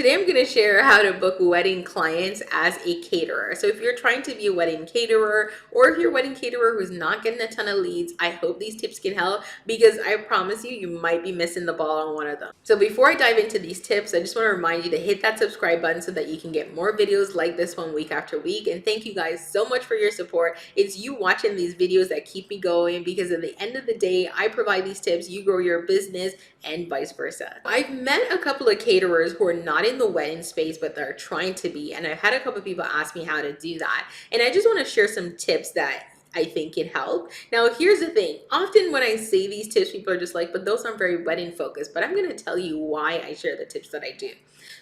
Today I'm going to share how to book wedding clients as a caterer. So if you're trying to be a wedding caterer, or if you're a wedding caterer who's not getting a ton of leads, I hope these tips can help, because I promise you, you might be missing the ball on one of them. So before I dive into these tips, I just want to remind you to hit that subscribe button so that you can get more videos like this one week after week. And thank you guys so much for your support. It's you watching these videos that keep me going, because at the end of the day, I provide these tips, you grow your business, and vice versa. I've met a couple of caterers who are not in the wedding space, but they're trying to be. And I've had a couple of people ask me how to do that. And I just want to share some tips that I think can help. Now, here's the thing. Often when I say these tips, people are just like, but those aren't very wedding focused. But I'm going to tell you why I share the tips that I do.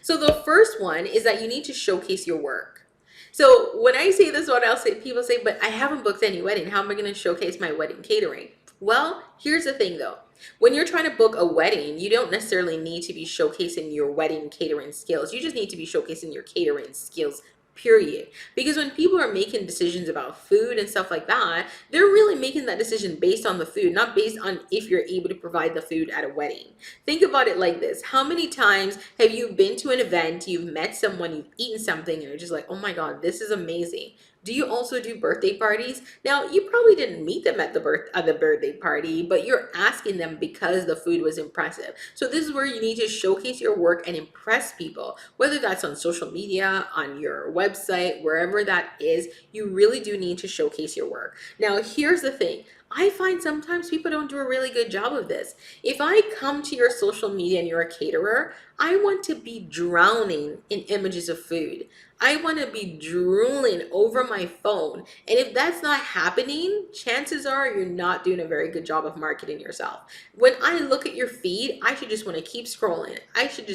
So the first one is that you need to showcase your work. So when I say this one, people say, but I haven't booked any wedding. How am I going to showcase my wedding catering? Well, here's the thing though. When you're trying to book a wedding, you don't necessarily need to be showcasing your wedding catering skills. You just need to be showcasing your catering skills, period. Because when people are making decisions about food and stuff like that, they're really making that decision based on the food, not based on if you're able to provide the food at a wedding. Think about it like this. How many times have you been to an event, you've met someone, you've eaten something, and you're just like, oh my God, this is amazing. Do you also do birthday parties? Now, you probably didn't meet them at the birthday party, but you're asking them because the food was impressive. So this is where you need to showcase your work and impress people, whether that's on social media, on your website, wherever that is. You really do need to showcase your work. Now, here's the thing. I find sometimes people don't do a really good job of this. If I come to your social media and you're a caterer, I want to be drowning in images of food. I want to be drooling over my phone. And if that's not happening, chances are you're not doing a very good job of marketing yourself. When I look at your feed, I should just want to keep scrolling. I should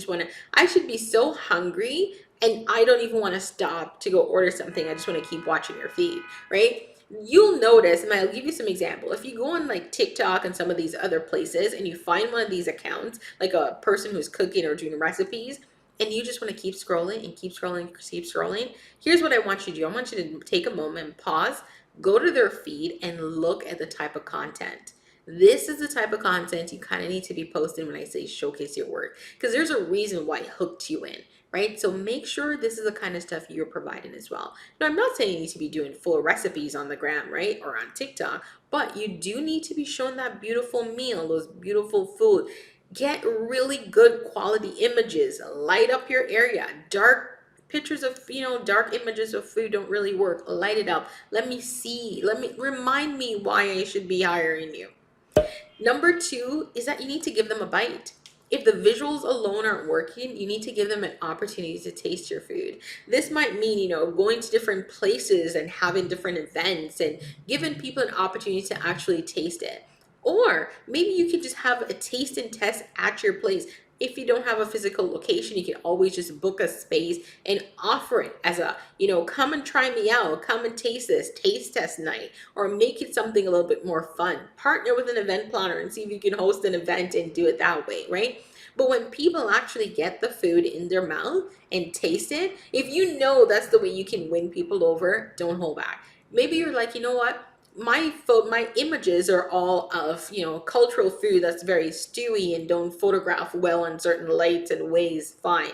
be so hungry and I don't even want to stop to go order something. I just want to keep watching your feed, right? You'll notice, and I'll give you some example. If you go on like TikTok and some of these other places and you find one of these accounts, like a person who's cooking or doing recipes, and you just want to keep scrolling and keep scrolling and keep scrolling, here's what I want you to do. I want you to take a moment, pause, go to their feed, and look at the type of content. This is the type of content you kind of need to be posting when I say showcase your work, because there's a reason why it hooked you in, right? So make sure this is the kind of stuff you're providing as well. Now, I'm not saying you need to be doing full recipes on the gram, right? Or on TikTok, but you do need to be showing that beautiful meal, those beautiful food. Get really good quality images, light up your area. Dark pictures of, dark images of food don't really work. Light it up. Remind me why I should be hiring you. Number two is that you need to give them a bite. If the visuals alone aren't working, you need to give them an opportunity to taste your food. This might mean, going to different places and having different events and giving people an opportunity to actually taste it. Or maybe you could just have a taste and test at your place. If you don't have a physical location, you can always just book a space and offer it as a, come and try me out, come and taste this, taste test night, or make it something a little bit more fun. Partner with an event planner and see if you can host an event and do it that way, right? But when people actually get the food in their mouth and taste it, if you know that's the way you can win people over, don't hold back. Maybe you're like, you know what? My images are all of, cultural food that's very stewy and don't photograph well in certain lights and ways, fine.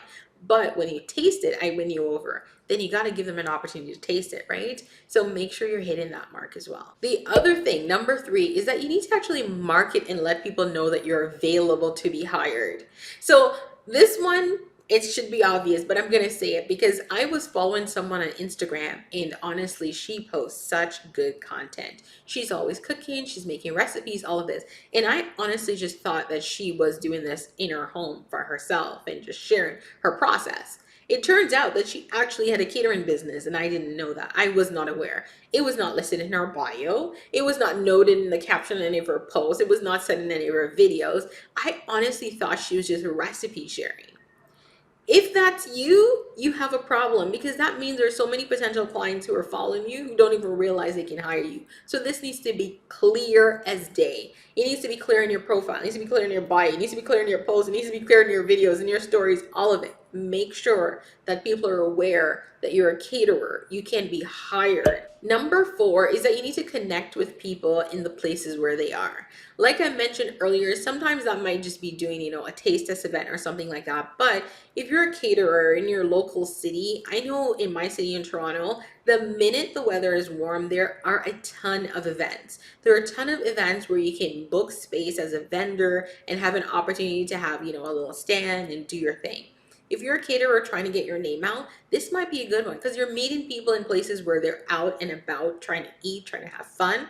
But when you taste it, I win you over. Then you got to give them an opportunity to taste it, right? So make sure you're hitting that mark as well. The other thing, number three, is that you need to actually market and let people know that you're available to be hired. So this one, it should be obvious, but I'm going to say it because I was following someone on Instagram, and honestly, she posts such good content. She's always cooking, she's making recipes, all of this. And I honestly just thought that she was doing this in her home for herself and just sharing her process. It turns out that she actually had a catering business, and I didn't know that. I was not aware. It was not listed in her bio. It was not noted in the caption of any of her posts. It was not said in any of her videos. I honestly thought she was just recipe sharing. If that's you, you have a problem, because that means there's so many potential clients who are following you who don't even realize they can hire you. So this needs to be clear as day. It needs to be clear in your profile. It needs to be clear in your bio. It needs to be clear in your posts. It needs to be clear in your videos and your stories, all of it. make sure that people are aware that you're a caterer. You can be hired. Number four is that you need to connect with people in the places where they are. Like I mentioned earlier, sometimes that might just be doing, a taste test event or something like that. But if you're a caterer in your local city, I know in my city in Toronto, the minute the weather is warm, there are a ton of events. There are a ton of events where you can book space as a vendor and have an opportunity to have, a little stand and do your thing. If you're a caterer trying to get your name out, this might be a good one because you're meeting people in places where they're out and about trying to eat, trying to have fun.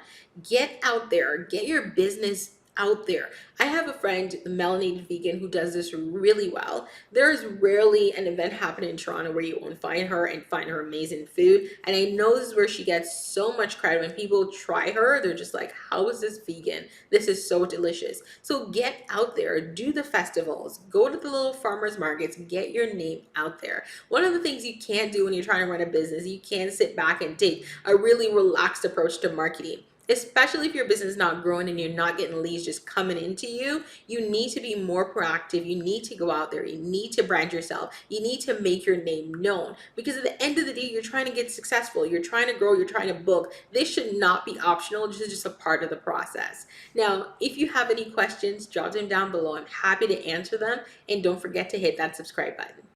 Get out there, get your business out there. I have a friend, the melanated vegan, who does this really well. There is rarely an event happening in Toronto where you won't find her and find her amazing food. And I know this is where she gets so much credit. When people try her, they're just like, how is this vegan? This is so delicious. So get out there, do the festivals, go to the little farmers markets, get your name out there. One of the things you can't do when you're trying to run a business, you can't sit back and take a really relaxed approach to marketing. Especially if your business is not growing and you're not getting leads just coming into you, you need to be more proactive. You need to go out there. You need to brand yourself. You need to make your name known because at the end of the day, you're trying to get successful. You're trying to grow. You're trying to book. This should not be optional. This is just a part of the process. Now, if you have any questions, drop them down below. I'm happy to answer them. And don't forget to hit that subscribe button.